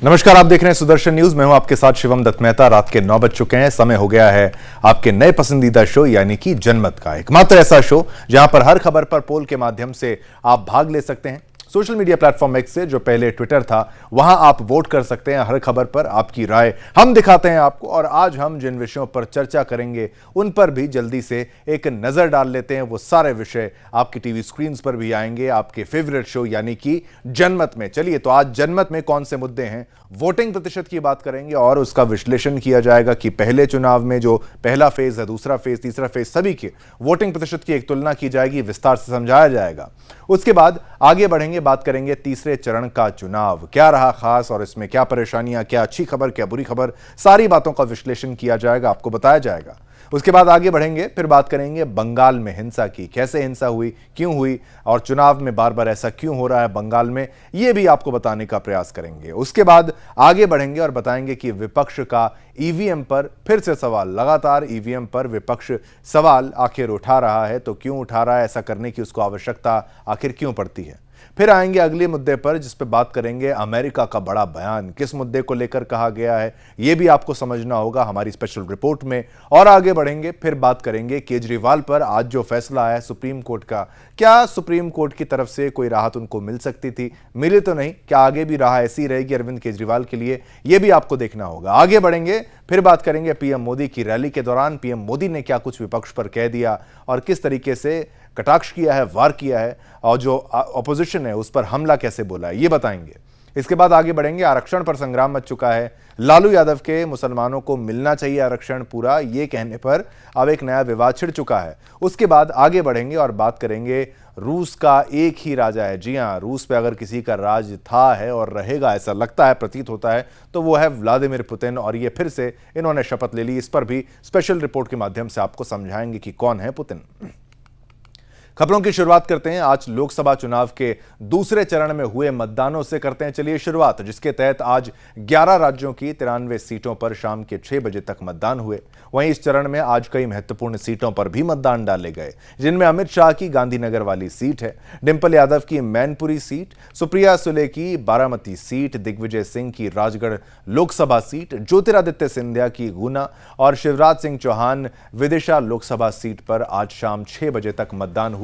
नमस्कार, आप देख रहे हैं सुदर्शन न्यूज। मैं हूं आपके साथ शिवम दत्त मेहता। रात के 9 बज चुके हैं। समय हो गया है आपके नए पसंदीदा शो यानी कि जनमत का, एकमात्र ऐसा शो जहां पर हर खबर पर पोल के माध्यम से आप भाग ले सकते हैं। सोशल मीडिया प्लेटफॉर्म एक्स से, जो पहले ट्विटर था, वहां आप वोट कर सकते हैं। हर खबर पर आपकी राय हम दिखाते हैं आपको, और आज हम जिन विषयों पर चर्चा करेंगे उन पर भी जल्दी से एक नजर डाल लेते हैं। वो सारे विषय आपकी टीवी स्क्रीन पर भी आएंगे आपके फेवरेट शो यानी कि जनमत में। चलिए, तो आज जनमत में कौन से मुद्दे हैं, वोटिंग प्रतिशत की बात करेंगे और उसका विश्लेषण किया जाएगा कि पहले चुनाव में जो पहला फेज है, दूसरा फेज, तीसरा फेज, सभी के वोटिंग प्रतिशत की एक तुलना की जाएगी, विस्तार से समझाया जाएगा। उसके बाद आगे बढ़ेंगे, बात करेंगे तीसरे चरण का चुनाव क्या रहा खास और इसमें क्या परेशानियां, क्या अच्छी खबर, क्या बुरी खबर, सारी बातों का विश्लेषण किया जाएगा, आपको बताया जाएगा। उसके बाद आगे बढ़ेंगे, फिर बात करेंगे बंगाल में हिंसा की, कैसे हिंसा हुई, क्यों हुई और चुनाव में बार बार ऐसा क्यों हो रहा है बंगाल में, यह भी आपको बताने का प्रयास करेंगे। उसके बाद आगे बढ़ेंगे और बताएंगे कि विपक्ष का ईवीएम पर फिर से सवाल, लगातार ईवीएम पर विपक्ष सवाल आखिर उठा रहा है, तो क्यों उठा रहा है, ऐसा करने की उसको आवश्यकता आखिर क्यों पड़ती है। फिर आएंगे अगले मुद्दे पर, जिस पर बात करेंगे अमेरिका का बड़ा बयान, किस मुद्दे को लेकर कहा गया है, यह भी आपको समझना होगा हमारी स्पेशल रिपोर्ट में। और आगे बढ़ेंगे, फिर बात करेंगे केजरीवाल पर आज जो फैसला आया सुप्रीम कोर्ट का, क्या सुप्रीम कोर्ट की तरफ से कोई राहत उनको मिल सकती थी, मिली तो नहीं, क्या आगे भी राह ऐसी रहेगी अरविंद केजरीवाल के लिए, यह भी आपको देखना होगा। आगे बढ़ेंगे, फिर बात करेंगे पीएम मोदी की रैली के दौरान पीएम मोदी ने क्या कुछ विपक्ष पर कह दिया और किस तरीके से कटाक्ष किया है, वार किया है, और जो ऑपोजिशन है उस पर हमला कैसे बोला है, ये बताएंगे। इसके बाद आगे बढ़ेंगे, आरक्षण पर संग्राम मच चुका है। लालू यादव के मुसलमानों को मिलना चाहिए आरक्षण पूरा, ये कहने पर अब एक नया विवाद छिड़ चुका है। उसके बाद आगे बढ़ेंगे और बात करेंगे रूस का एक ही राजा है। जी हां, रूस पे अगर किसी का राज था है और रहेगा, ऐसा लगता है, प्रतीत होता है, तो वो है व्लादिमीर पुतिन, और ये फिर से इन्होंने शपथ ले ली। इस पर भी स्पेशल रिपोर्ट के माध्यम से आपको समझाएंगे कि कौन है पुतिन। खबरों की शुरुआत करते हैं आज लोकसभा चुनाव के दूसरे चरण में हुए मतदानों से करते हैं। चलिए शुरुआत, जिसके तहत आज 11 राज्यों की 93 सीटों पर शाम के 6 बजे तक मतदान हुए। वहीं इस चरण में आज कई महत्वपूर्ण सीटों पर भी मतदान डाले गए, जिनमें अमित शाह की गांधीनगर वाली सीट है, डिंपल यादव की मैनपुरी सीट, सुप्रिया सुले की बारामती सीट, दिग्विजय सिंह की राजगढ़ लोकसभा सीट, ज्योतिरादित्य सिंधिया की गुना और शिवराज सिंह चौहान विदिशा लोकसभा सीट पर आज शाम 6 बजे तक मतदान हुए।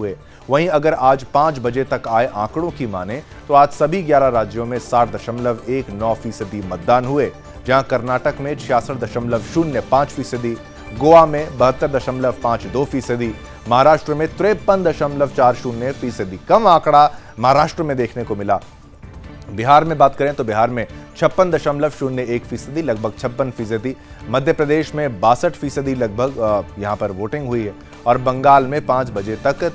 वहीं अगर आज 5 बजे तक आए आंकड़ों की माने तो आज सभी 11 राज्यों में 60.19% मतदान हुए, जहां कर्नाटक में 66.05%, गोवा में 72.52%, महाराष्ट्र में 53.40%, कम आंकड़ा महाराष्ट्र में देखने को मिला। बिहार में बात करें तो बिहार में 56.01%, लगभग 56%, मध्य प्रदेश में 62% लगभग यहां पर वोटिंग हुई है, और बंगाल में 5 बजे तक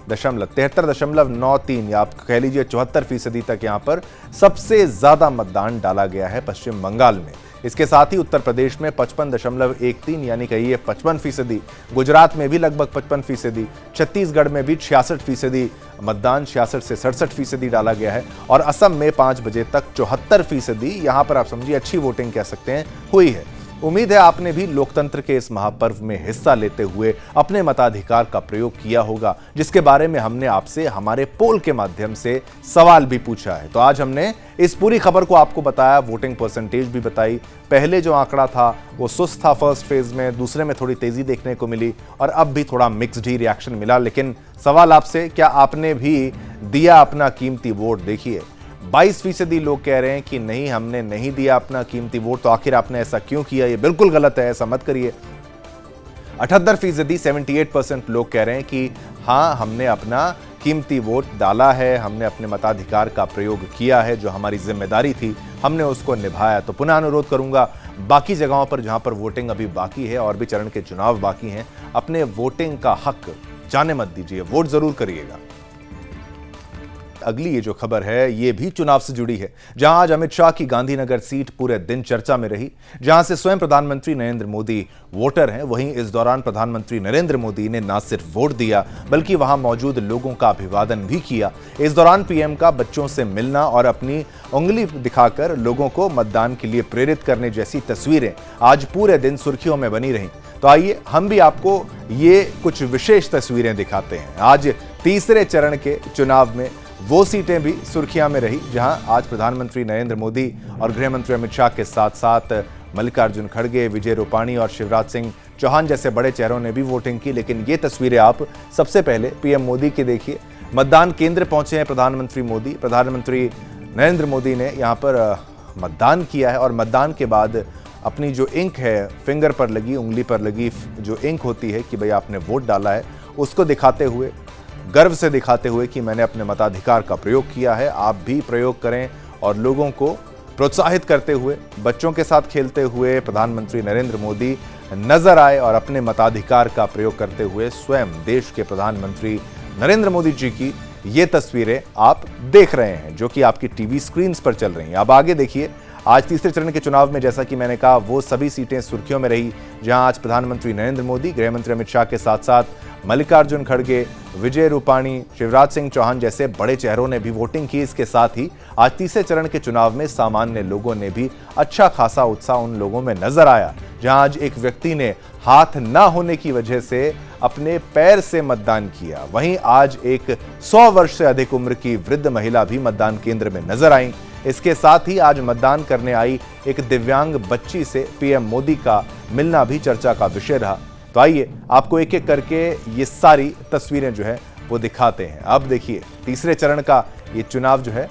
73.93 या आप कह लीजिए 74% तक यहां पर सबसे ज्यादा मतदान डाला गया है पश्चिम बंगाल में। इसके साथ ही उत्तर प्रदेश में 55.13 यानी कहिए 55%, गुजरात में भी लगभग 55%, छत्तीसगढ़ में भी 66% मतदान 66 से 67% डाला गया है, और असम में 5 बजे तक 74%, यहां पर आप समझिए अच्छी वोटिंग कह सकते हैं, हुई है। उम्मीद है आपने भी लोकतंत्र के इस महापर्व में हिस्सा लेते हुए अपने मताधिकार का प्रयोग किया होगा, जिसके बारे में हमने आपसे हमारे पोल के माध्यम से सवाल भी पूछा है। तो आज हमने इस पूरी खबर को आपको बताया, वोटिंग परसेंटेज भी बताई। पहले जो आंकड़ा था वो सुस्त था फर्स्ट फेज में, दूसरे में थोड़ी तेजी देखने को मिली, और अब भी थोड़ा मिक्स्ड ही रिएक्शन मिला। लेकिन सवाल आपसे, क्या आपने भी दिया अपना कीमती वोट? देखिए 22% लोग कह रहे हैं कि नहीं, हमने नहीं दिया अपना कीमती वोट। तो आखिर आपने ऐसा क्यों किया? ये बिल्कुल गलत है, ऐसा मत करिए। 78% 78% लोग कह रहे हैं कि हाँ, हमने अपना कीमती वोट डाला है, हमने अपने मताधिकार का प्रयोग किया है, जो हमारी जिम्मेदारी थी हमने उसको निभाया। तो पुनः अनुरोध करूंगा, बाकी जगहों पर जहां पर वोटिंग अभी बाकी है और भी चरण के चुनाव बाकी हैं, अपने वोटिंग का हक जाने मत दीजिए, वोट जरूर करिएगा। अगली ये जो खबर है ये भी चुनाव से जुड़ी है, जहां आज अमित शाह की गांधीनगर सीट पूरे दिन चर्चा में रही, जहां से स्वयं प्रधानमंत्री नरेंद्र मोदी वोटर हैं। वहीं इस दौरान प्रधानमंत्री नरेंद्र मोदी ने न सिर्फ वोट दिया बल्कि वहां मौजूद लोगों का अभिवादन भी किया। इस दौरान पीएम का बच्चों से मिलना और अपनी उंगली दिखाकर लोगों को मतदान के लिए प्रेरित करने जैसी तस्वीरें आज पूरे दिन सुर्खियों में बनी रहीं। तो आइए हम भी आपको ये कुछ विशेष तस्वीरें दिखाते हैं। आज तीसरे चरण के चुनाव में वो सीटें भी सुर्खियां में रही जहां आज प्रधानमंत्री नरेंद्र मोदी और गृह मंत्री अमित शाह के साथ साथ मल्लिकार्जुन खड़गे, विजय रूपाणी और शिवराज सिंह चौहान जैसे बड़े चेहरों ने भी वोटिंग की। लेकिन ये तस्वीरें आप सबसे पहले पीएम मोदी की देखिए। मतदान केंद्र पहुंचे हैं प्रधानमंत्री मोदी। प्रधानमंत्री नरेंद्र मोदी ने यहाँ पर मतदान किया है और मतदान के बाद अपनी जो इंक है, फिंगर पर लगी, उंगली पर लगी जो इंक होती है कि भाई आपने वोट डाला है, उसको दिखाते हुए, गर्व से दिखाते हुए कि मैंने अपने मताधिकार का प्रयोग किया है, आप भी प्रयोग करें। और लोगों को प्रोत्साहित करते हुए, बच्चों के साथ खेलते हुए प्रधानमंत्री नरेंद्र मोदी नजर आए और अपने मताधिकार का प्रयोग करते हुए स्वयं देश के प्रधानमंत्री नरेंद्र मोदी जी की ये तस्वीरें आप देख रहे हैं जो कि आपकी टीवी स्क्रीन पर चल रही हैं। अब आगे देखिए, आज तीसरे चरण के चुनाव में जैसा कि मैंने कहा, वो सभी सीटें सुर्खियों में रही जहां आज प्रधानमंत्री नरेंद्र मोदी, गृह मंत्री अमित शाह के साथ साथ मल्लिकार्जुन खड़गे, विजय रूपाणी, शिवराज सिंह चौहान जैसे बड़े चेहरों ने भी वोटिंग की। इसके साथ ही आज तीसरे चरण के चुनाव में सामान्य लोगों ने भी अच्छा खासा उत्साह उन लोगों में नजर आया जहां आज एक व्यक्ति ने हाथ ना होने की वजह से अपने पैर से मतदान किया। वहीं आज एक 100 वर्ष से अधिक उम्र की वृद्ध महिला भी मतदान केंद्र में नजर आई। इसके साथ ही आज मतदान करने आई एक दिव्यांग बच्ची से पीएम मोदी का मिलना भी चर्चा का विषय रहा। तो आइए आपको एक एक करके ये सारी तस्वीरें जो है वो दिखाते हैं। अब देखिए, तीसरे चरण का ये चुनाव जो है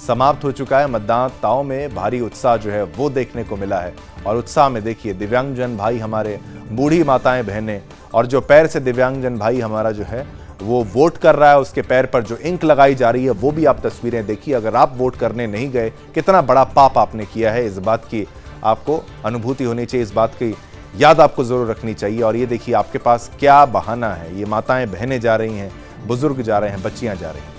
समाप्त हो चुका है। मतदाताओं में भारी उत्साह जो है वो देखने को मिला है और उत्साह में देखिए दिव्यांगजन भाई हमारे, बूढ़ी माताएं बहनें और जो पैर से दिव्यांगजन भाई हमारा जो है वो वोट कर रहा है, उसके पैर पर जो इंक लगाई जा रही है वो भी आप तस्वीरें देखिए। अगर आप वोट करने नहीं गए, कितना बड़ा पाप आपने किया है, इस बात की आपको अनुभूति होनी चाहिए, इस बात की याद आपको जरूर रखनी चाहिए। और ये देखिए आपके पास क्या बहाना है, ये माताएं बहनें जा रही हैं, बुजुर्ग जा रहे हैं, बच्चियां जा रही हैं।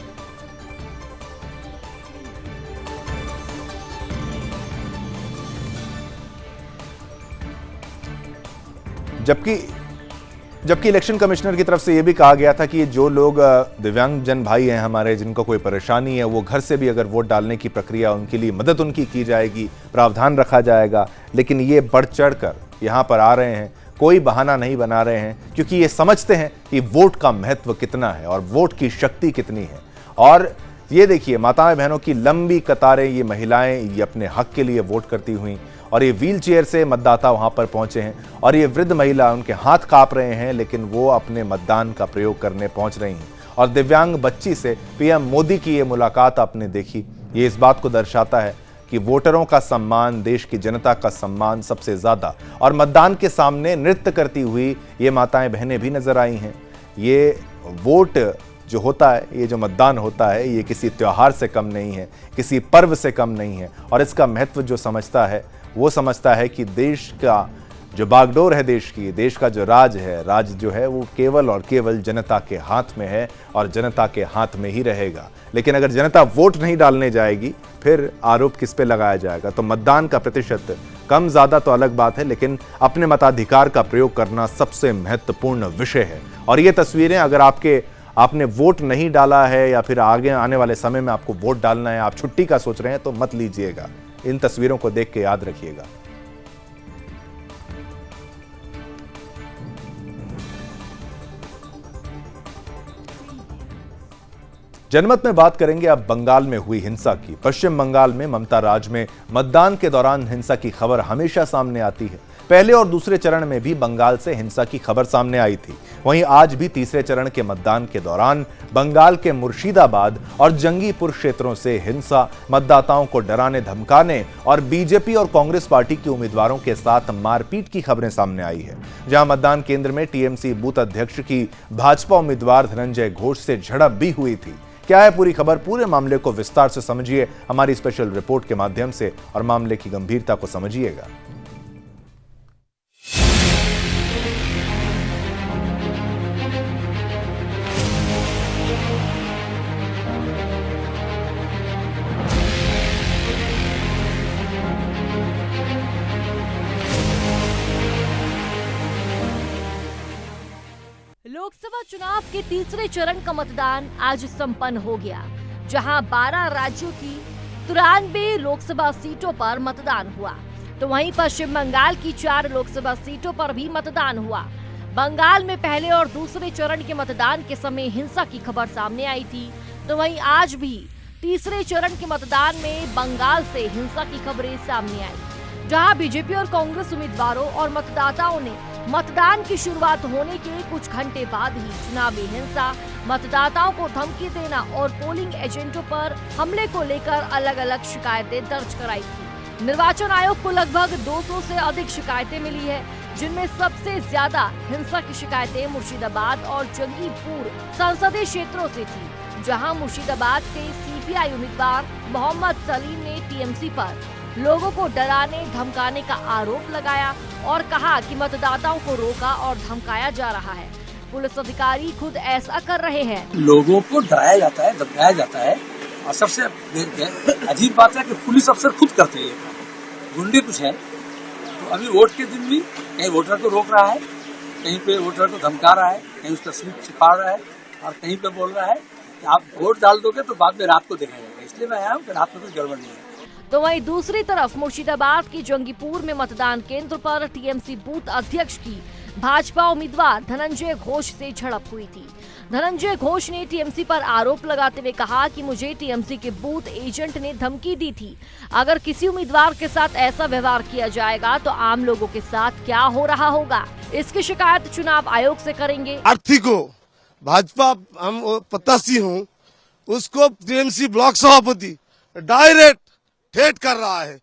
जबकि इलेक्शन कमिश्नर की तरफ से यह भी कहा गया था कि जो लोग दिव्यांगजन भाई हैं हमारे, जिनको कोई परेशानी है, वो घर से भी अगर वोट डालने की प्रक्रिया, उनके लिए मदद उनकी की जाएगी, प्रावधान रखा जाएगा। लेकिन ये बढ़ चढ़कर यहाँ पर आ रहे हैं, कोई बहाना नहीं बना रहे हैं, क्योंकि ये समझते हैं कि वोट का महत्व कितना है और वोट की शक्ति कितनी है। और ये देखिए माताएं बहनों की लंबी कतारें, ये महिलाएं ये अपने हक के लिए वोट करती हुई, और ये व्हील चेयर से मतदाता वहां पर पहुंचे हैं और ये वृद्ध महिला, उनके हाथ कांप रहे हैं लेकिन वो अपने मतदान का प्रयोग करने पहुंच रही हैं। और दिव्यांग बच्ची से पीएम मोदी की ये मुलाकात आपने देखी, ये इस बात को दर्शाता है कि वोटरों का सम्मान, देश की जनता का सम्मान सबसे ज्यादा। और मतदान के सामने नृत्य करती हुई ये माताएं बहनें भी नजर आई हैं। ये वोट जो होता है, ये जो मतदान होता है, ये किसी त्योहार से कम नहीं है, किसी पर्व से कम नहीं है। और इसका महत्व जो समझता है वो समझता है कि देश का जो बागडोर है, देश का जो राज है, राज जो है वो केवल और केवल जनता के हाथ में है और जनता के हाथ में ही रहेगा। लेकिन अगर जनता वोट नहीं डालने जाएगी, फिर आरोप किस पे लगाया जाएगा। तो मतदान का प्रतिशत कम ज्यादा तो अलग बात है, लेकिन अपने मताधिकार का प्रयोग करना सबसे महत्वपूर्ण विषय है। और ये तस्वीरें, अगर आपने वोट नहीं डाला है या फिर आगे आने वाले समय में आपको वोट डालना है, आप छुट्टी का सोच रहे हैं, तो मत लीजिएगा। इन तस्वीरों को देख के याद रखिएगा। जनमत में बात करेंगे अब बंगाल में हुई हिंसा की। पश्चिम बंगाल में ममता राज में मतदान के दौरान हिंसा की खबर हमेशा सामने आती है। पहले और दूसरे चरण में भी बंगाल से हिंसा की खबर सामने आई थी। वहीं आज भी तीसरे चरण के मतदान के दौरान बंगाल के मुर्शिदाबाद और जंगीपुर क्षेत्रों से हिंसा, मतदाताओं को डराने धमकाने और बीजेपी और कांग्रेस पार्टी के उम्मीदवारों के साथ मारपीट की खबरें सामने आई है। जहां मतदान केंद्र में टीएमसी बूथ अध्यक्ष की भाजपा उम्मीदवार धनंजय घोष से झड़प भी हुई थी। क्या है पूरी खबर, पूरे मामले को विस्तार से समझिए हमारी स्पेशल रिपोर्ट के माध्यम से और मामले की गंभीरता को समझिएगा। लोकसभा चुनाव के तीसरे चरण का मतदान आज संपन्न हो गया, जहां 12 राज्यों की 93 लोकसभा सीटों पर मतदान हुआ। तो वहीं पश्चिम बंगाल की 4 लोकसभा सीटों पर भी मतदान हुआ। बंगाल में पहले और दूसरे चरण के मतदान के समय हिंसा की खबर सामने आई थी। तो वहीं आज भी तीसरे चरण के मतदान में बंगाल से हिंसा की खबरें सामने आई, जहां बीजेपी और कांग्रेस उम्मीदवारों और मतदाताओं ने मतदान की शुरुआत होने के कुछ घंटे बाद ही चुनावी हिंसा, मतदाताओं को धमकी देना और पोलिंग एजेंटों पर हमले को लेकर अलग अलग शिकायतें दर्ज कराई थी। निर्वाचन आयोग को लगभग 200 से अधिक शिकायतें मिली है, जिनमें सबसे ज्यादा हिंसा की शिकायतें मुर्शिदाबाद और जंगीपुर संसदीय क्षेत्रों से थी, जहां मुर्शिदाबाद के सीपीआई उम्मीदवार मोहम्मद सलीम ने टीएमसी पर लोगों को डराने धमकाने का आरोप लगाया और कहा कि मतदाताओं को रोका और धमकाया जा रहा है। पुलिस अधिकारी खुद ऐसा कर रहे हैं। लोगों को डराया जाता है, धमकाया जाता है और सबसे अजीब बात है कि पुलिस अफसर खुद करते हैं ये काम। गुंडे कुछ है तो अभी वोट के दिन भी कहीं वोटर को रोक रहा है, कहीं पे वोटर को धमका रहा है, कहीं उसका स्लिप छिपा रहा है और कहीं पे बोल रहा है कि आप वोट डाल दोगे तो बाद में रात को देखा जाएगा। इसलिए मैं आया हूँ कि रात में कुछ गड़बड़ नहीं है। तो वहीं दूसरी तरफ मुर्शिदाबाद की जंगीपुर में मतदान केंद्र पर टीएमसी बूथ अध्यक्ष की भाजपा उम्मीदवार धनंजय घोष से झड़प हुई थी। धनंजय घोष ने टीएमसी पर आरोप लगाते हुए कहा कि मुझे टीएमसी के बूथ एजेंट ने धमकी दी थी। अगर किसी उम्मीदवार के साथ ऐसा व्यवहार किया जाएगा तो आम लोगों के साथ क्या हो रहा होगा, इसकी शिकायत चुनाव आयोग से करेंगे। प्रार्थी को भाजपा हम प्रत्याशी हूँ, उसको टीएमसी ब्लॉक सभापति डायरेक्ट ठेठ कर रहा है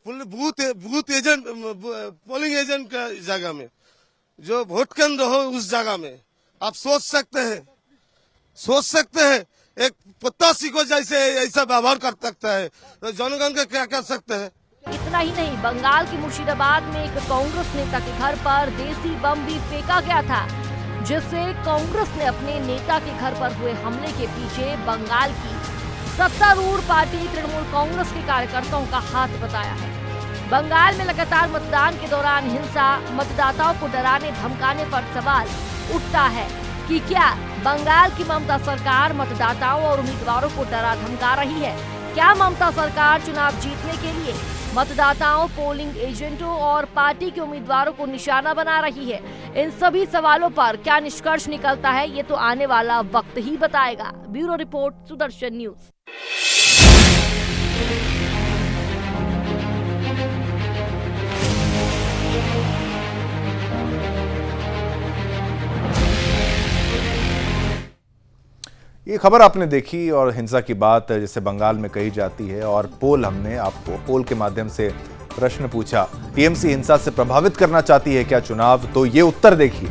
बूथ एजेंट पोलिंग एजेंट का जगह में, जो वोट केंद्र हो उस जगह में। आप सोच सकते हैं एक प्रत्याशी को जैसे ऐसा व्यवहार कर सकता है तो जनगण का क्या कर सकते हैं। इतना ही नहीं, बंगाल की मुर्शिदाबाद में एक कांग्रेस नेता के घर पर देसी बम भी फेंका गया था, जिससे कांग्रेस ने अपने नेता के घर पर हुए हमले के पीछे बंगाल की सत्तारूढ़ पार्टी तृणमूल कांग्रेस के कार्यकर्ताओं का हाथ बताया है। बंगाल में लगातार मतदान के दौरान हिंसा, मतदाताओं को डराने धमकाने पर सवाल उठता है कि क्या बंगाल की ममता सरकार मतदाताओं और उम्मीदवारों को डरा धमका रही है? क्या ममता सरकार चुनाव जीतने के लिए मतदाताओं, पोलिंग एजेंटों और पार्टी के उम्मीदवारों को निशाना बना रही है? इन सभी सवालों पर क्या निष्कर्ष निकलता है, ये तो आने वाला वक्त ही बताएगा। Bureau report, Sudarshan news. ये खबर आपने देखी और हिंसा की बात जैसे बंगाल में कही जाती है, और हमने आपको पोल के माध्यम से प्रश्न पूछा, टीएमसी हिंसा से प्रभावित करना चाहती है क्या चुनाव? तो ये उत्तर देखिए,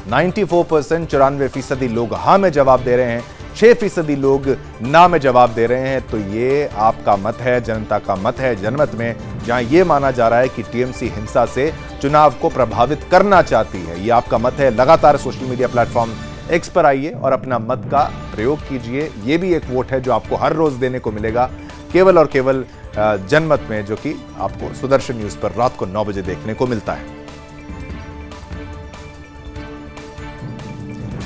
94% 94% लोग हाँ में जवाब दे रहे हैं, 6% लोग ना में जवाब दे रहे हैं। तो ये आपका मत है, जनता का मत है जनमत में, जहां ये माना जा रहा है कि टीएमसी हिंसा से चुनाव को प्रभावित करना चाहती है। ये आपका मत है। लगातार सोशल मीडिया प्लेटफॉर्म एक्स पर आइए और अपना मत का प्रयोग कीजिए। ये भी एक वोट है जो आपको हर रोज देने को मिलेगा, केवल और केवल जनमत में, जो कि आपको सुदर्शन न्यूज पर रात को 9 बजे देखने को मिलता है।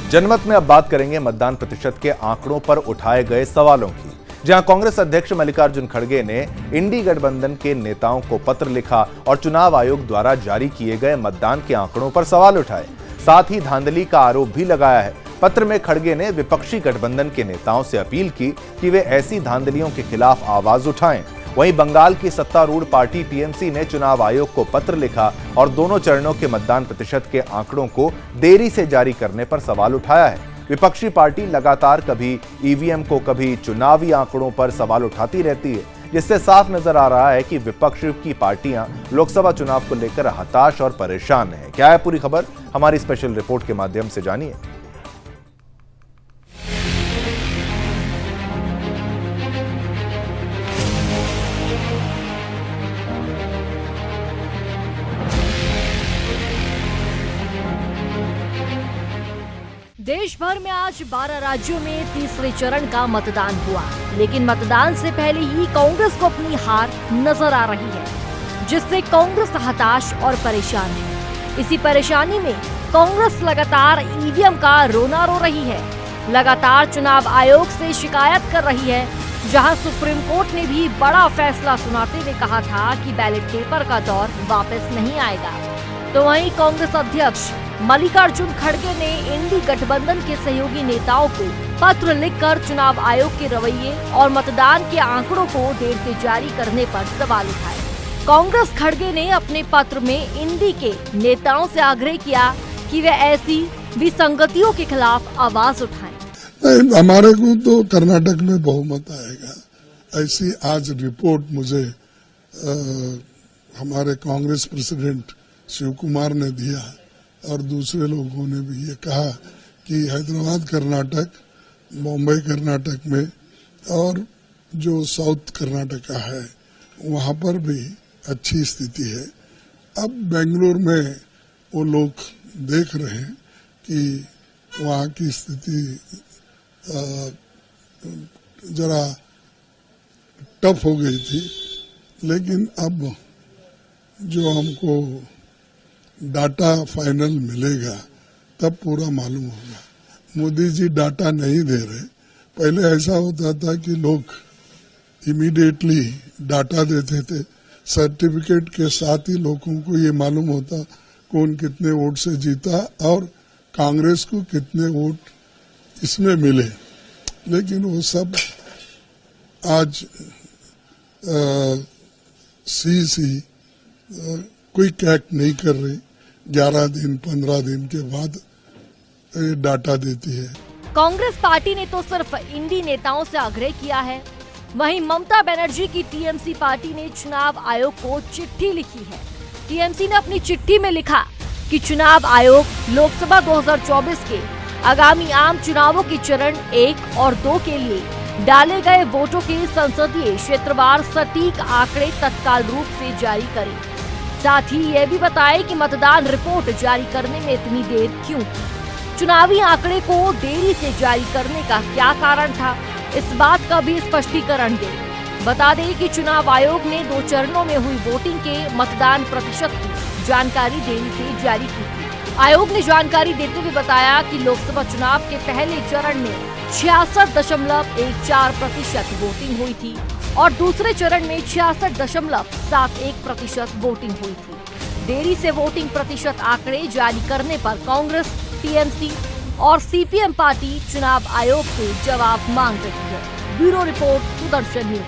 जनमत में अब बात करेंगे मतदान प्रतिशत के आंकड़ों पर उठाए गए सवालों की, जहां कांग्रेस अध्यक्ष मल्लिकार्जुन खड़गे ने इंडी गठबंधन के नेताओं को पत्र लिखा और चुनाव आयोग द्वारा जारी किए गए मतदान के आंकड़ों पर सवाल उठाए, साथ ही धांधली का आरोप भी लगाया है। पत्र में खड़गे ने विपक्षी गठबंधन के नेताओं से अपील की कि वे ऐसी धांधलियों के खिलाफ आवाज उठाएं। वहीं बंगाल की सत्तारूढ़ पार्टी टीएमसी ने चुनाव आयोग को पत्र लिखा और दोनों चरणों के मतदान प्रतिशत के आंकड़ों को देरी से जारी करने पर सवाल उठाया है। विपक्षी पार्टी लगातार कभी ईवीएम को, कभी चुनावी आंकड़ों पर सवाल उठाती रहती है, जिससे साफ नजर आ रहा है कि विपक्ष की पार्टियां लोकसभा चुनाव को लेकर हताश और परेशान हैं। क्या है पूरी खबर, हमारी स्पेशल रिपोर्ट के माध्यम से जानिए। देश भर में आज 12 राज्यों में तीसरे चरण का मतदान हुआ, लेकिन मतदान से पहले ही कांग्रेस को अपनी हार नजर आ रही है, जिससे कांग्रेस हताश और परेशान है। इसी परेशानी में कांग्रेस लगातार ईवीएम का रोना रो रही है, लगातार चुनाव आयोग से शिकायत कर रही है, जहां सुप्रीम कोर्ट ने भी बड़ा फैसला सुनाते हुए कहा था कि बैलेट पेपर का दौर वापस नहीं आएगा। तो वहीं कांग्रेस अध्यक्ष मल्लिकार्जुन खड़गे ने इंडी गठबंधन के सहयोगी नेताओं को पत्र लिखकर चुनाव आयोग के रवैये और मतदान के आंकड़ों को देर से जारी करने पर सवाल उठाए। कांग्रेस खड़गे ने अपने पत्र में इंडी के नेताओं से आग्रह किया कि वे ऐसी विसंगतियों के खिलाफ आवाज उठाएं। हमारे को तो कर्नाटक में बहुमत आएगा, ऐसी आज रिपोर्ट मुझे हमारे कांग्रेस प्रेसिडेंट शिव कुमार ने दिया और दूसरे लोगों ने भी ये कहा कि हैदराबाद कर्नाटक, बॉम्बे कर्नाटक में और जो साउथ कर्नाटका है वहां पर भी अच्छी स्थिति है। अब बेंगलुरु में वो लोग देख रहे हैं कि वहां की स्थिति जरा टफ हो गई थी, लेकिन अब जो हमको डाटा फाइनल मिलेगा तब पूरा मालूम होगा। मोदी जी डाटा नहीं दे रहे। पहले ऐसा होता था कि लोग इमीडिएटली डाटा देते थे, सर्टिफिकेट के साथ ही लोगों को ये मालूम होता कौन कितने वोट से जीता और कांग्रेस को कितने वोट इसमें मिले। लेकिन वो सब आज सीसी क्विक एक्ट नहीं कर रही, 11 दिन 15 दिन के बाद डाटा देती है। कांग्रेस पार्टी ने तो सिर्फ इंडी नेताओं से आग्रह किया है, वहीं ममता बनर्जी की टीएमसी पार्टी ने चुनाव आयोग को चिट्ठी लिखी है। टीएमसी ने अपनी चिट्ठी में लिखा कि चुनाव आयोग लोकसभा 2024 के आगामी आम चुनावों के चरण 1 और 2 के लिए डाले गए वोटों के संसदीय क्षेत्रवार सटीक आंकड़े तत्काल रूप से जारी करे। साथ ही यह भी बताए कि मतदान रिपोर्ट जारी करने में इतनी देर क्यों, चुनावी आंकड़े को देरी से जारी करने का क्या कारण था, इस बात का भी स्पष्टीकरण दे। बता दें कि चुनाव आयोग ने 2 चरणों में हुई वोटिंग के मतदान प्रतिशत की जानकारी देरी से जारी की थी। आयोग ने जानकारी देते हुए बताया कि लोकसभा चुनाव के पहले चरण में 66.14% वोटिंग हुई थी और दूसरे चरण में 66.71% वोटिंग हुई थी। देरी से वोटिंग प्रतिशत आंकड़े जारी करने पर कांग्रेस, टीएमसी और सीपीएम पार्टी चुनाव आयोग से जवाब मांग रही है। Bureau report, Sudarshan news.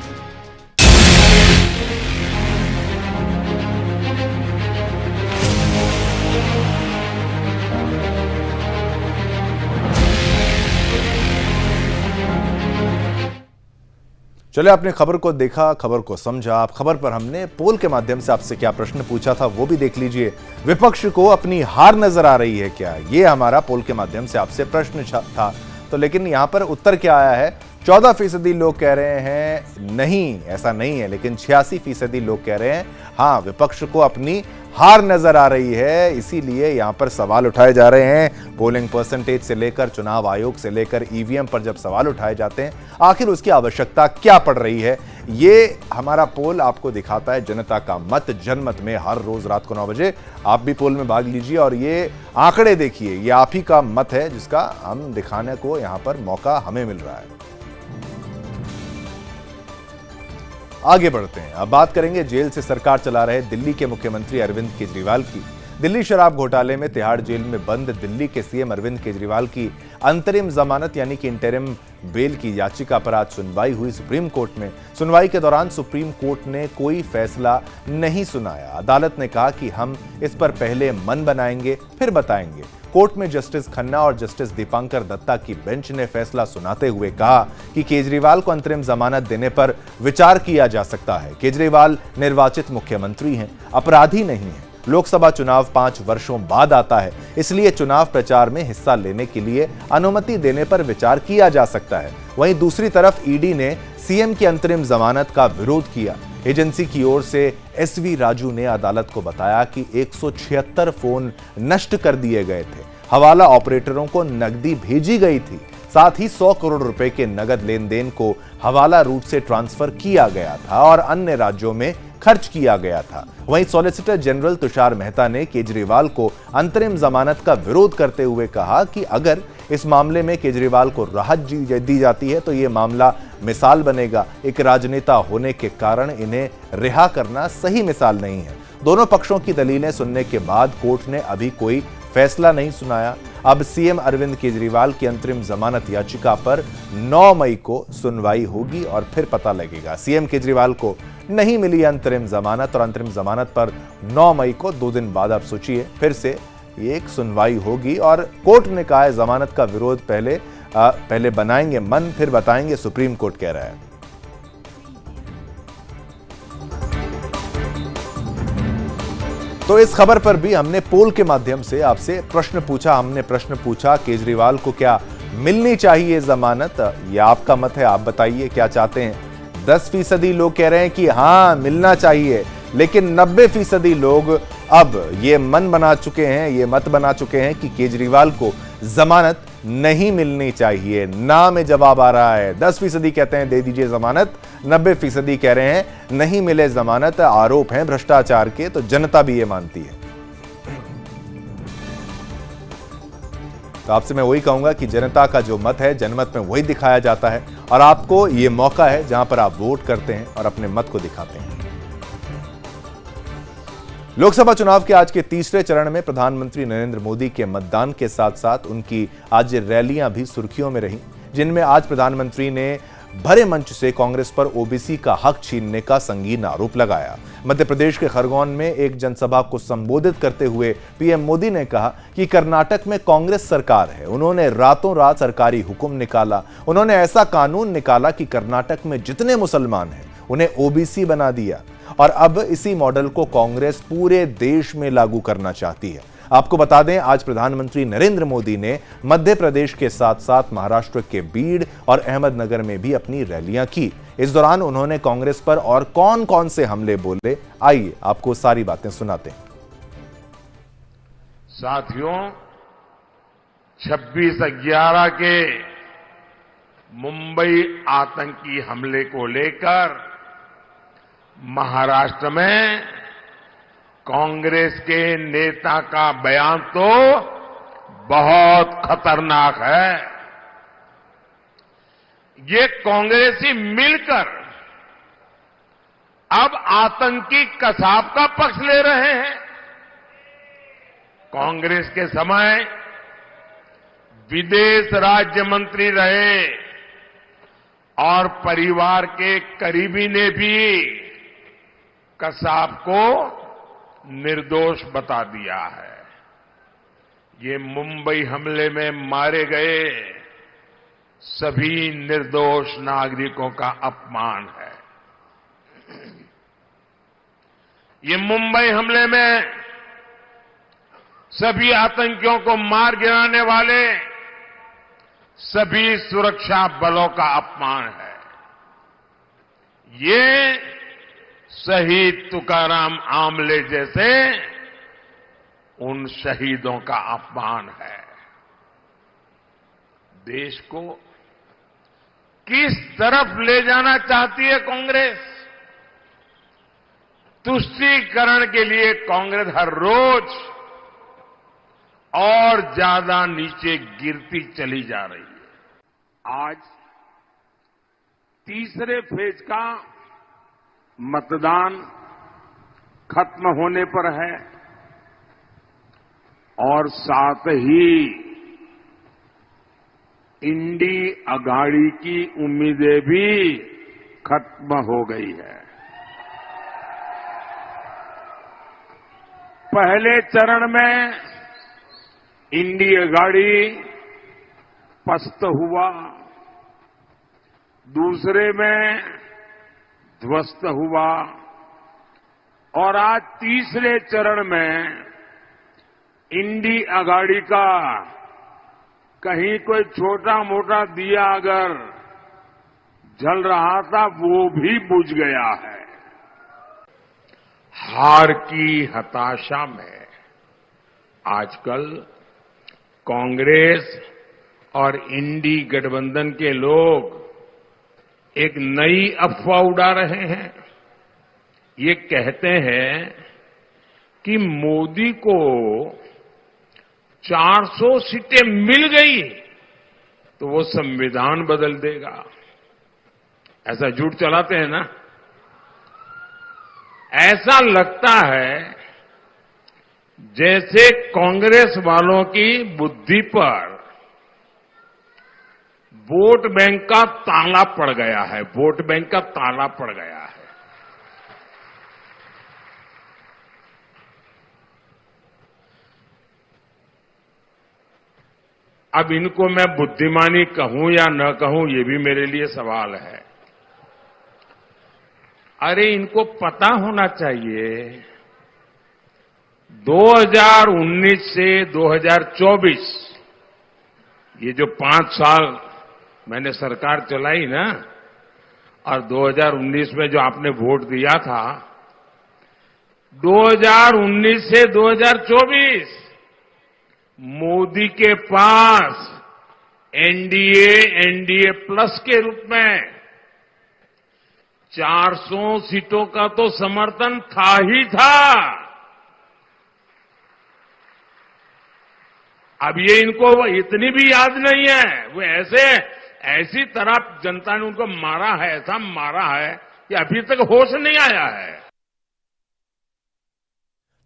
चले, आपने खबर को देखा, खबर को समझा। आप खबर पर हमने पोल के माध्यम से आपसे क्या प्रश्न पूछा था वो भी देख लीजिए। विपक्ष को अपनी हार नजर आ रही है क्या, ये हमारा पोल के माध्यम से आपसे प्रश्न था। तो लेकिन यहां पर उत्तर क्या आया है? 14% लोग कह रहे हैं नहीं, ऐसा नहीं है, लेकिन 86% लोग कह रहे हैं हाँ, विपक्ष को अपनी हार नजर आ रही है। इसीलिए यहां पर सवाल उठाए जा रहे हैं। पोलिंग परसेंटेज से लेकर चुनाव आयोग से लेकर ईवीएम पर जब सवाल उठाए जाते हैं, आखिर उसकी आवश्यकता क्या पड़ रही है, ये हमारा पोल आपको दिखाता है। जनता का मत, जनमत में हर रोज रात को 9 बजे आप भी पोल में भाग लीजिए और ये आंकड़े देखिए। ये आप ही का मत है जिसका हम दिखाने को यहां पर मौका हमें मिल रहा है। आगे बढ़ते हैं, अब बात करेंगे जेल से सरकार चला रहे दिल्ली के मुख्यमंत्री अरविंद केजरीवाल की। दिल्ली शराब घोटाले में तिहाड़ जेल में बंद दिल्ली के सीएम अरविंद केजरीवाल की अंतरिम जमानत यानी कि इंटरिम बेल की याचिका पर आज सुनवाई हुई सुप्रीम कोर्ट में। सुनवाई के दौरान सुप्रीम कोर्ट ने कोई फैसला नहीं सुनाया। अदालत ने कहा कि हम इस पर पहले मन बनाएंगे फिर बताएंगे। कोर्ट में जस्टिस खन्ना और जस्टिस दीपांकर दत्ता की बेंच ने फैसला सुनाते हुए कहा कि केजरीवाल को अंतरिम जमानत देने पर विचार किया जा सकता है। केजरीवाल निर्वाचित मुख्यमंत्री हैं, अपराधी नहीं हैं। लोकसभा चुनाव 5 वर्षों बाद आता है, इसलिए चुनाव प्रचार में हिस्सा लेने के लिए अनुमति देने पर विचार किया जा सकता है। वहीं दूसरी तरफ ईडी ने सीएम की अंतरिम जमानत का विरोध किया। एजेंसी की ओर से एसवी राजू ने अदालत को बताया कि 176 फोन नष्ट कर दिए गए थे, हवाला ऑपरेटरों को नकदी भेजी गई थी, साथ ही 100 करोड़ रुपए के नगद लेन देन को हवाला रूट से ट्रांसफर किया गया था और अन्य राज्यों में खर्च किया गया था। वहीं सॉलिसिटर जनरल तुषार मेहता ने केजरीवाल को अंतरिम जमानत का विरोध करते हुए कहा कि अगर इस मामले में केजरीवाल को राहत दी जाती है तो ये मामला मिसाल बनेगा। एक राजनेता होने के कारण इन्हें रिहा करना सही मिसाल नहीं है। दोनों पक्षों की दलीलें सुनने के बाद कोर्ट ने अभी कोई फैसला नहीं सुनाया। अब सीएम अरविंद केजरीवाल की अंतरिम जमानत याचिका पर 9 मई को सुनवाई होगी और फिर पता लगेगा। सीएम केजरीवाल को नहीं मिली अंतरिम जमानत और अंतरिम जमानत पर 9 मई को 2 दिन बाद आप सोचिए फिर से एक सुनवाई होगी और कोर्ट ने कहा है जमानत का विरोध पहले बनाएंगे मन फिर बताएंगे, सुप्रीम कोर्ट कह रहा है। तो इस खबर पर भी हमने पोल के माध्यम से आपसे प्रश्न पूछा केजरीवाल को क्या मिलनी चाहिए जमानत, यह आपका मत है, आप बताइए क्या चाहते हैं। 10% लोग कह रहे हैं कि हां मिलना चाहिए, लेकिन 90% लोग अब ये मन बना चुके हैं, ये मत बना चुके हैं कि केजरीवाल को जमानत नहीं मिलनी चाहिए। ना में जवाब आ रहा है। 10% कहते हैं दे दीजिए जमानत, 90% कह रहे हैं नहीं मिले जमानत, आरोप हैं भ्रष्टाचार के, तो जनता भी ये मानती है। तो आपसे मैं वही कहूंगा कि जनता का जो मत है जनमत में वही दिखाया जाता है और आपको ये मौका है जहां पर आप वोट करते हैं और अपने मत को दिखाते हैं। लोकसभा चुनाव के आज के तीसरे चरण में प्रधानमंत्री नरेंद्र मोदी के मतदान के साथ साथ उनकी आज रैलियां भी सुर्खियों में रहीं, जिनमें आज प्रधानमंत्री ने भरे मंच से कांग्रेस पर ओबीसी का हक छीनने का संगीन आरोप लगाया। मध्य प्रदेश के खरगोन में एक जनसभा को संबोधित करते हुए पीएम मोदी ने कहा कि कर्नाटक में कांग्रेस सरकार है, उन्होंने रातों रात सरकारी हुक्म निकाला, उन्होंने ऐसा कानून निकाला कि कर्नाटक में जितने मुसलमान हैं उन्हें ओबीसी बना दिया और अब इसी मॉडल को कांग्रेस पूरे देश में लागू करना चाहती है। आपको बता दें आज प्रधानमंत्री नरेंद्र मोदी ने मध्य प्रदेश के साथ साथ महाराष्ट्र के बीड़ और अहमदनगर में भी अपनी रैलियां की। इस दौरान उन्होंने कांग्रेस पर और कौन कौन से हमले बोले, आइए आपको सारी बातें सुनाते हैं। साथियों, 26/11 के मुंबई आतंकी हमले को लेकर महाराष्ट्र में कांग्रेस के नेता का बयान तो बहुत खतरनाक है। ये कांग्रेसी मिलकर अब आतंकी कसाब का पक्ष ले रहे हैं। कांग्रेस के समय विदेश राज्य मंत्री रहे और परिवार के करीबी ने भी कसाब को निर्दोष बता दिया है। ये मुंबई हमले में मारे गए सभी निर्दोष नागरिकों का अपमान है। ये मुंबई हमले में सभी आतंकियों को मार गिराने वाले सभी सुरक्षा बलों का अपमान है। ये शहीद तुकाराम आमले जैसे उन शहीदों का अपमान है। देश को किस तरफ ले जाना चाहती है कांग्रेस? तुष्टीकरण के लिए कांग्रेस हर रोज और ज्यादा नीचे गिरती चली जा रही है। आज तीसरे फेज का मतदान खत्म होने पर है और साथ ही इंडी अघाड़ी की उम्मीदें भी खत्म हो गई है। पहले चरण में इंडी अघाड़ी पस्त हुआ, दूसरे में ध्वस्त हुआ और आज तीसरे चरण में इंडी अघाड़ी का कहीं कोई छोटा मोटा दिया अगर जल रहा था वो भी बुझ गया है। हार की हताशा में आजकल कांग्रेस और इंडी गठबंधन के लोग एक नई अफवाह उड़ा रहे हैं। ये कहते हैं कि मोदी को 400 सीटें मिल गई तो वो संविधान बदल देगा। ऐसा झूठ चलाते हैं ना। ऐसा लगता है जैसे कांग्रेस वालों की बुद्धि पर वोट बैंक का ताला पड़ गया है, वोट बैंक का ताला पड़ गया है। अब इनको मैं बुद्धिमानी कहूं या न कहूं, ये भी मेरे लिए सवाल है। अरे इनको पता होना चाहिए 2019 से 2024 ये जो 5 साल मैंने सरकार चलाई ना, और 2019 में जो आपने वोट दिया था, 2019 से 2024 मोदी के पास एनडीए प्लस के रूप में 400 सीटों का तो समर्थन था ही था। अब ये इनको इतनी भी याद नहीं है, वो ऐसी तरह जनता ने उनको मारा है, ऐसा मारा है कि अभी तक होश नहीं आया है।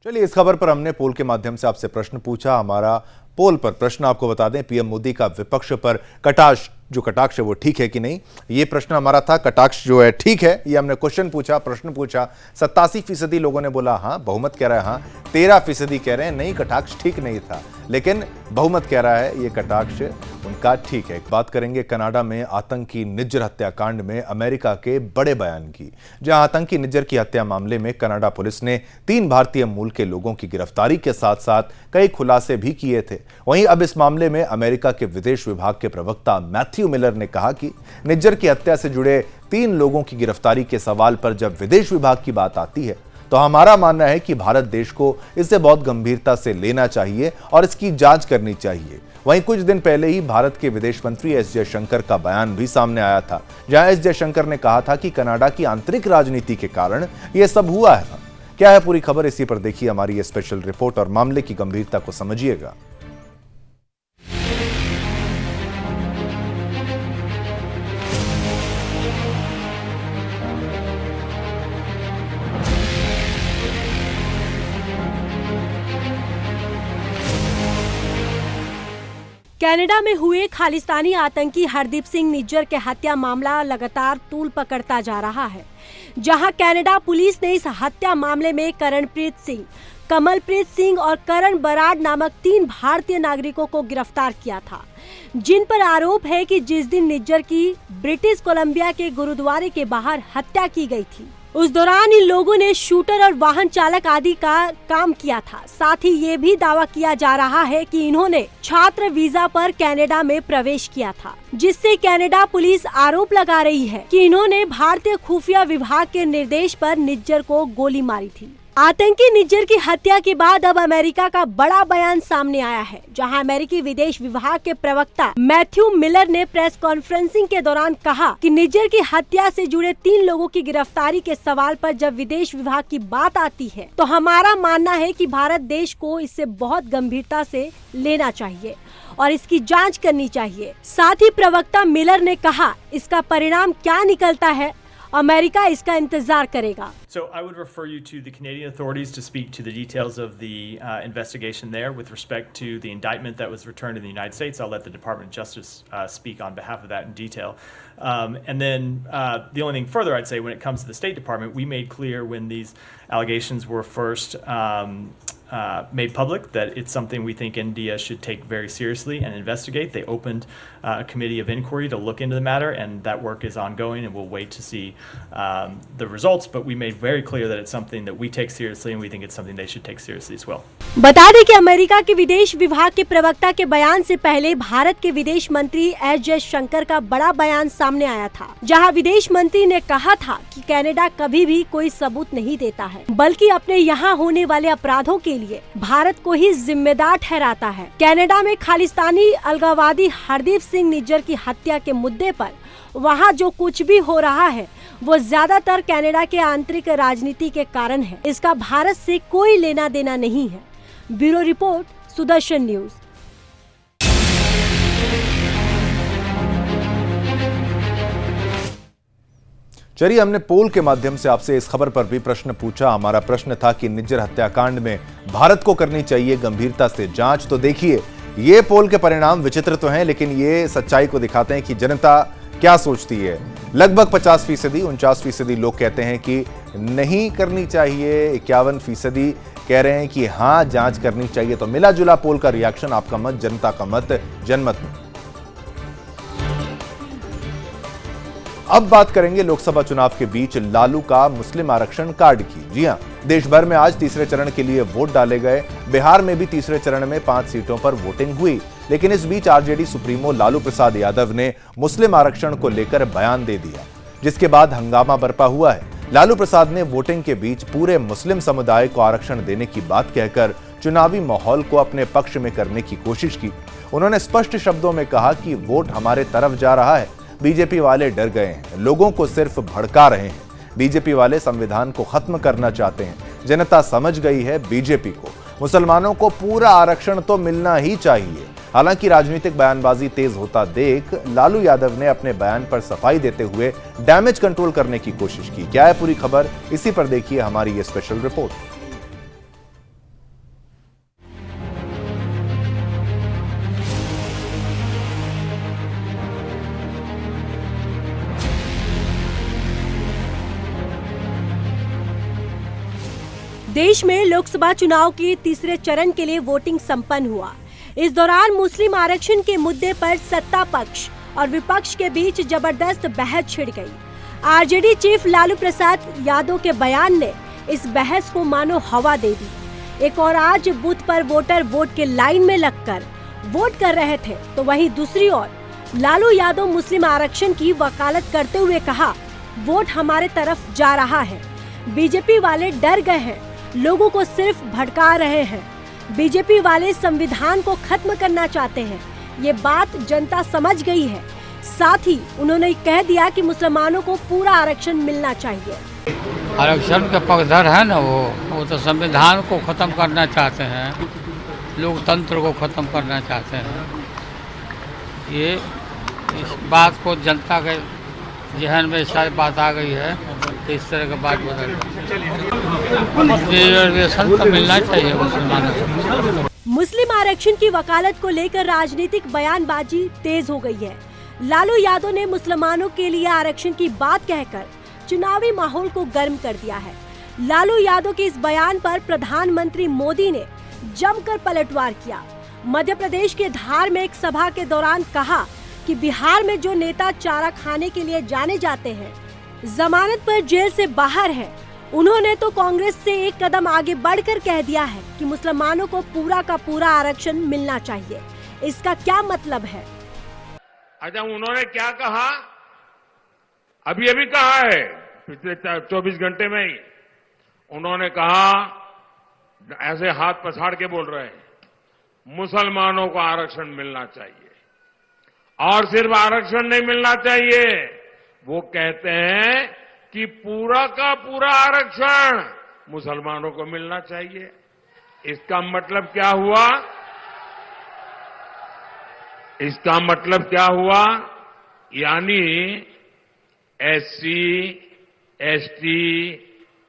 चलिए, इस खबर पर हमने पोल के माध्यम से आपसे प्रश्न पूछा। हमारा पोल पर प्रश्न आपको बता दें, पीएम मोदी का विपक्ष पर कटाक्ष है वो ठीक है कि नहीं, ये प्रश्न हमारा था। कटाक्ष जो है ठीक है, ये हमने प्रश्न पूछा। 87% लोगों ने बोला हाँ, बहुमत कह रहा है हाँ, 13% कह रहे हैं नहीं, कटाक्ष ठीक नहीं था, लेकिन बहुमत कह रहा है ये कटाक्ष उनका ठीक है। बात करेंगे कनाडा में आतंकी निज्जर हत्याकांड में अमेरिका के बड़े बयान की, जहां आतंकी निज्जर की हत्या मामले में कनाडा पुलिस ने 3 भारतीय मूल के लोगों की गिरफ्तारी के साथ साथ कई खुलासे भी किए थे। वहीं अब इस मामले में अमेरिका के विदेश विभाग के प्रवक्ता मैथ्यू मिलर ने कहा कि निज्जर की हत्या से जुड़े 3 लोगों की गिरफ्तारी के सवाल पर जब विदेश विभाग की बात आती है तो हमारा मानना है कि भारत देश को इसे बहुत गंभीरता से लेना चाहिए और इसकी जांच करनी चाहिए। वहीं कुछ दिन पहले ही भारत के विदेश मंत्री एस जयशंकर का बयान भी सामने आया था, जहां एस जयशंकर ने कहा था कि कनाडा की आंतरिक राजनीति के कारण यह सब हुआ है। क्या है पूरी खबर, इसी पर देखिए हमारी ये स्पेशल रिपोर्ट और मामले की गंभीरता को समझिएगा। कनाडा में हुए खालिस्तानी आतंकी हरदीप सिंह निज्जर के हत्या मामला लगातार तूल पकड़ता जा रहा है, जहां कनाडा पुलिस ने इस हत्या मामले में करणप्रीत सिंह, कमलप्रीत सिंह और करण बराड नामक 3 भारतीय नागरिकों को गिरफ्तार किया था, जिन पर आरोप है कि जिस दिन निज्जर की ब्रिटिश कोलंबिया के गुरुद्वारे के बाहर हत्या की गई थी, उस दौरान इन लोगों ने शूटर और वाहन चालक आदि का काम किया था। साथ ही ये भी दावा किया जा रहा है कि इन्होंने छात्र वीजा पर कनाडा में प्रवेश किया था, जिससे कनाडा पुलिस आरोप लगा रही है कि इन्होंने भारतीय खुफिया विभाग के निर्देश पर निज्जर को गोली मारी थी। आतंकी निज्जर की हत्या के बाद अब अमेरिका का बड़ा बयान सामने आया है, जहां अमेरिकी विदेश विभाग के प्रवक्ता मैथ्यू मिलर ने प्रेस कॉन्फ्रेंसिंग के दौरान कहा कि निज्जर की हत्या से जुड़े 3 लोगों की गिरफ्तारी के सवाल पर जब विदेश विभाग की बात आती है तो हमारा मानना है कि भारत देश को इसे बहुत गंभीरता से लेना चाहिए और इसकी जांच करनी चाहिए। साथ ही प्रवक्ता मिलर ने कहा, इसका परिणाम क्या निकलता है अमेरिका इसका इंतजार करेगा। So I would refer you to the Canadian authorities to speak to the details of the investigation there with respect to the indictment that was returned in the United States. I'll let the Department of Justice speak on behalf of that in detail. And then the only thing further I'd say when it comes to the State Department, we made clear when these allegations were first made public that it's something we think India should take very seriously and investigate. They opened a committee of inquiry to look into the matter, and that work is ongoing, and we'll wait to see the results. But we made very clear that it's something that we take seriously, and we think it's something they should take seriously as well. बता दें कि America के विदेश विभाग के प्रवक्ता के बयान से पहले भारत के विदेश मंत्री एस जयशंकर का बड़ा बयान सामने आया था, जहां विदेश मंत्री ने कहा था कि कनाडा कभी भी कोई सबूत नहीं देता है, बल्कि अपने यहाँ होने वाले अपराधों के लिए भारत को ही जिम्मेदार ठहराता है। कनाडा में खालिस्तानी अलगाववादी हरदीप सिंह निज्जर की हत्या के मुद्दे पर वहाँ जो कुछ भी हो रहा है वो ज्यादातर कनाडा के आंतरिक राजनीति के कारण है। इसका भारत से कोई लेना देना नहीं है। Bureau report, Sudarshan news. चलिए, हमने पोल के माध्यम से आपसे इस खबर पर भी प्रश्न पूछा। हमारा प्रश्न था कि निज्जर हत्याकांड में भारत को करनी चाहिए गंभीरता से जांच। तो देखिए, ये पोल के परिणाम विचित्र तो हैं, लेकिन ये सच्चाई को दिखाते हैं कि जनता क्या सोचती है। लगभग 50%, 49% लोग कहते हैं कि नहीं करनी चाहिए, 51% कह रहे हैं कि हाँ जांच करनी चाहिए। तो मिला जुला पोल का रिएक्शन, आपका मत, जनता का मत, जनमत में। अब बात करेंगे लोकसभा चुनाव के बीच लालू का मुस्लिम आरक्षण कार्ड की। जी हां, देश भर में आज तीसरे चरण के लिए वोट डाले गए। बिहार में भी तीसरे चरण में 5 सीटों पर वोटिंग हुई, लेकिन इस बीच आरजेडी सुप्रीमो लालू प्रसाद यादव ने मुस्लिम आरक्षण को लेकर बयान दे दिया, जिसके बाद हंगामा बरपा हुआ है। लालू प्रसाद ने वोटिंग के बीच पूरे मुस्लिम समुदाय को आरक्षण देने की बात कहकर चुनावी माहौल को अपने पक्ष में करने की कोशिश की। उन्होंने स्पष्ट शब्दों में कहा कि वोट हमारे तरफ जा रहा है, बीजेपी वाले डर गए हैं, लोगों को सिर्फ भड़का रहे हैं। बीजेपी वाले संविधान को खत्म करना चाहते हैं। जनता समझ गई है बीजेपी को। मुसलमानों को पूरा आरक्षण तो मिलना ही चाहिए। हालांकि राजनीतिक बयानबाजी तेज होता देख लालू यादव ने अपने बयान पर सफाई देते हुए डैमेज कंट्रोल करने की कोशिश की। क्या है पूरी खबर, इसी पर देखिए हमारी ये स्पेशल रिपोर्ट। देश में लोकसभा चुनाव के तीसरे चरण के लिए वोटिंग संपन्न हुआ। इस दौरान मुस्लिम आरक्षण के मुद्दे पर सत्ता पक्ष और विपक्ष के बीच जबरदस्त बहस छिड़ गई। आरजेडी चीफ लालू प्रसाद यादव के बयान ने इस बहस को मानो हवा दे दी। एक और आज बूथ पर वोटर वोट के लाइन में लगकर वोट कर रहे थे, तो वहीं दूसरी ओर लालू यादव मुस्लिम आरक्षण की वकालत करते हुए कहा, वोट हमारे तरफ जा रहा है, बीजेपी वाले डर गए हैं, लोगों को सिर्फ भड़का रहे हैं, बीजेपी वाले संविधान को खत्म करना चाहते हैं। ये बात जनता समझ गई है। साथ ही उन्होंने कह दिया कि मुसलमानों को पूरा आरक्षण मिलना चाहिए। आरक्षण का पक्षधर है ना, वो तो संविधान को खत्म करना चाहते हैं, लोकतंत्र को खत्म करना चाहते हैं। ये इस बात को जनता के जहन में सारी बात आ गई है, तो इस तरह का बात बदल रिजर्वेशन तो मिलना चाहिए मुसलमानों को। मुस्लिम आरक्षण की वकालत को लेकर राजनीतिक बयानबाजी तेज हो गई है। लालू यादव ने मुसलमानों के लिए आरक्षण की बात कहकर चुनावी माहौल को गर्म कर दिया है। लालू यादव के इस बयान पर प्रधानमंत्री मोदी ने जमकर पलटवार किया। मध्य प्रदेश के धार में एक सभा के दौरान कहा कि बिहार में जो नेता चारा खाने के लिए जाने जाते हैं, जमानत पर जेल से बाहर है, उन्होंने तो कांग्रेस से एक कदम आगे बढ़कर कह दिया है कि मुसलमानों को पूरा का पूरा आरक्षण मिलना चाहिए। इसका क्या मतलब है? अच्छा, उन्होंने क्या कहा? अभी अभी कहा है, पिछले 24 घंटे में ही उन्होंने कहा, ऐसे हाथ पछाड़ के बोल रहे हैं, मुसलमानों को आरक्षण मिलना चाहिए। और सिर्फ आरक्षण नहीं मिलना चाहिए, वो कहते हैं कि पूरा का पूरा आरक्षण मुसलमानों को मिलना चाहिए। इसका मतलब क्या हुआ? इसका मतलब क्या हुआ? यानी एससी, एसटी,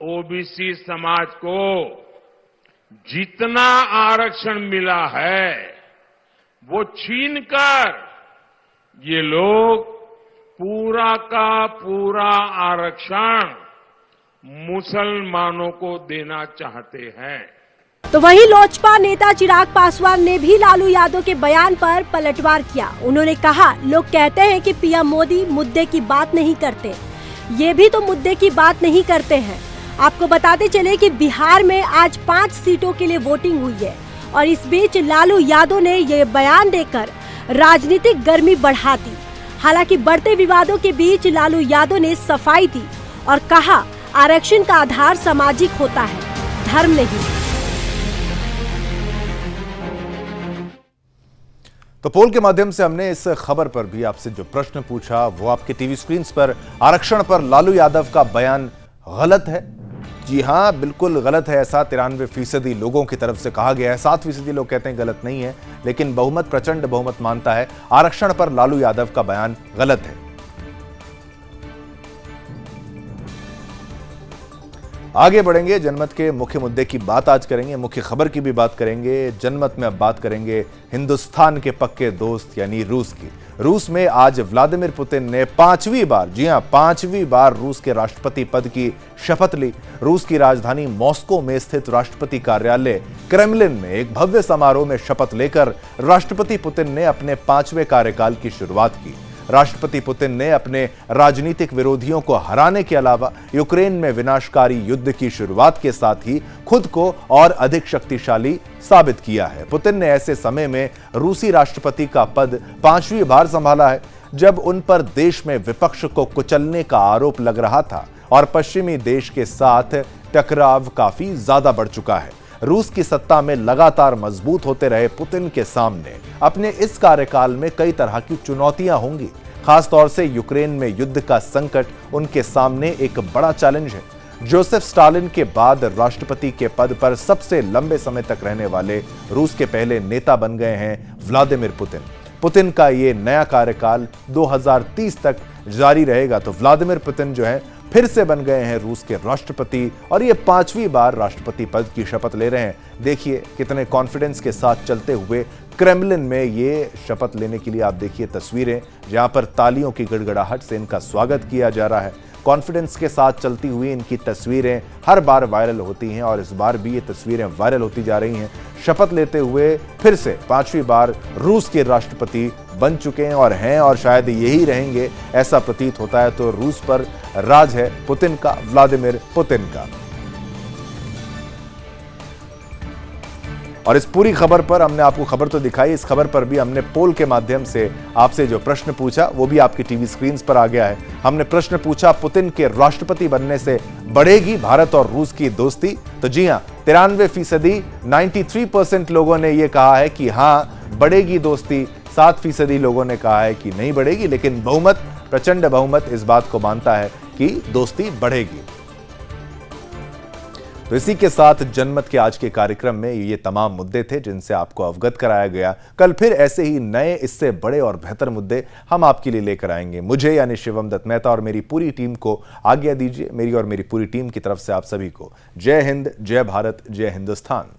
ओबीसी समाज को जितना आरक्षण मिला है वो छीनकर ये लोग पूरा का पूरा आरक्षण मुसलमानों को देना चाहते हैं। तो वहीं लोजपा नेता चिराग पासवान ने भी लालू यादव के बयान पर पलटवार किया। उन्होंने कहा, लोग कहते हैं कि पीएम मोदी मुद्दे की बात नहीं करते, ये भी तो मुद्दे की बात नहीं करते हैं। आपको बताते चले कि बिहार में आज 5 सीटों के लिए वोटिंग हुई है और इस बीच लालू यादव ने ये बयान देकर राजनीतिक गर्मी बढ़ा दी। हालांकि बढ़ते विवादों के बीच लालू यादव ने सफाई दी और कहा, आरक्षण का आधार सामाजिक होता है, धर्म नहीं। तो पोल के माध्यम से हमने इस खबर पर भी आपसे जो प्रश्न पूछा वो आपके टीवी स्क्रीन पर आरक्षण पर लालू यादव का बयान गलत है। जी हां, बिल्कुल गलत है, ऐसा 93% लोगों की तरफ से कहा गया है। 7% लोग कहते हैं गलत नहीं है, लेकिन बहुमत, प्रचंड बहुमत मानता है आरक्षण पर लालू यादव का बयान गलत है। आगे बढ़ेंगे, जनमत के मुख्य मुद्दे की बात आज करेंगे, मुख्य खबर की भी बात करेंगे। जनमत में अब बात करेंगे हिंदुस्तान के पक्के दोस्त यानी रूस की। रूस में आज व्लादिमीर पुतिन ने 5वीं बार, जी हां 5वीं बार रूस के राष्ट्रपति पद की शपथ ली। रूस की राजधानी मॉस्को में स्थित राष्ट्रपति कार्यालय क्रेमलिन में एक भव्य समारोह में शपथ लेकर राष्ट्रपति पुतिन ने अपने 5वें कार्यकाल की शुरुआत की। राष्ट्रपति पुतिन ने अपने राजनीतिक विरोधियों को हराने के अलावा यूक्रेन में विनाशकारी युद्ध की शुरुआत के साथ ही खुद को और अधिक शक्तिशाली साबित किया है। पुतिन ने ऐसे समय में रूसी राष्ट्रपति का पद 5वीं बार संभाला है जब उन पर देश में विपक्ष को कुचलने का आरोप लग रहा था और पश्चिमी देश के साथ टकराव काफी ज्यादा बढ़ चुका है। रूस की सत्ता में लगातार मजबूत होते रहे पुतिन के सामने अपने इस कार्यकाल में कई तरह की चुनौतियां होंगी। खासतौर से यूक्रेन में युद्ध का संकट उनके सामने एक बड़ा चैलेंज है। जोसेफ स्टालिन के बाद राष्ट्रपति के पद पर सबसे लंबे समय तक रहने वाले रूस के पहले नेता बन गए हैं व्लादिमीर पुतिन। पुतिन का ये नया कार्यकाल 2030 तक जारी रहेगा, तो व्लादिमीर पुतिन जो है फिर से बन गए हैं रूस के राष्ट्रपति और ये 5वीं बार राष्ट्रपति पद की शपथ ले रहे हैं। देखिए कितने कॉन्फिडेंस के साथ चलते हुए क्रेमलिन में ये शपथ लेने के लिए आप देखिए तस्वीरें, जहां पर तालियों की गड़गड़ाहट से इनका स्वागत किया जा रहा है। कॉन्फिडेंस के साथ चलती हुई इनकी तस्वीरें हर बार वायरल होती हैं और इस बार भी ये तस्वीरें वायरल होती जा रही हैं। शपथ लेते हुए फिर से 5वीं बार रूस के राष्ट्रपति बन चुके हैं और शायद यही रहेंगे, ऐसा प्रतीत होता है। तो रूस पर राज है पुतिन का, व्लादिमीर पुतिन का। और इस पूरी खबर पर हमने आपको खबर तो दिखाई, इस खबर पर भी हमने पोल के माध्यम से आपसे जो प्रश्न पूछा वो भी आपकी टीवी स्क्रीन पर आ गया है। हमने प्रश्न पूछा, पुतिन के राष्ट्रपति बनने से बढ़ेगी भारत और रूस की दोस्ती? तो जी हां, 93% 93% लोगों ने यह कहा है कि हां बढ़ेगी दोस्ती, 7% लोगों ने कहा है कि नहीं बढ़ेगी, लेकिन बहुमत, प्रचंड बहुमत इस बात को मानता है कि दोस्ती बढ़ेगी। तो इसी के साथ जनमत के आज के कार्यक्रम में ये तमाम मुद्दे थे जिनसे आपको अवगत कराया गया। कल फिर ऐसे ही नए, इससे बड़े और बेहतर मुद्दे हम आपके लिए लेकर आएंगे। मुझे यानी शिवम दत्त मेहता और मेरी पूरी टीम को आज्ञा दीजिए। मेरी और मेरी पूरी टीम की तरफ से आप सभी को जय हिंद, जय भारत, जय हिंदुस्तान।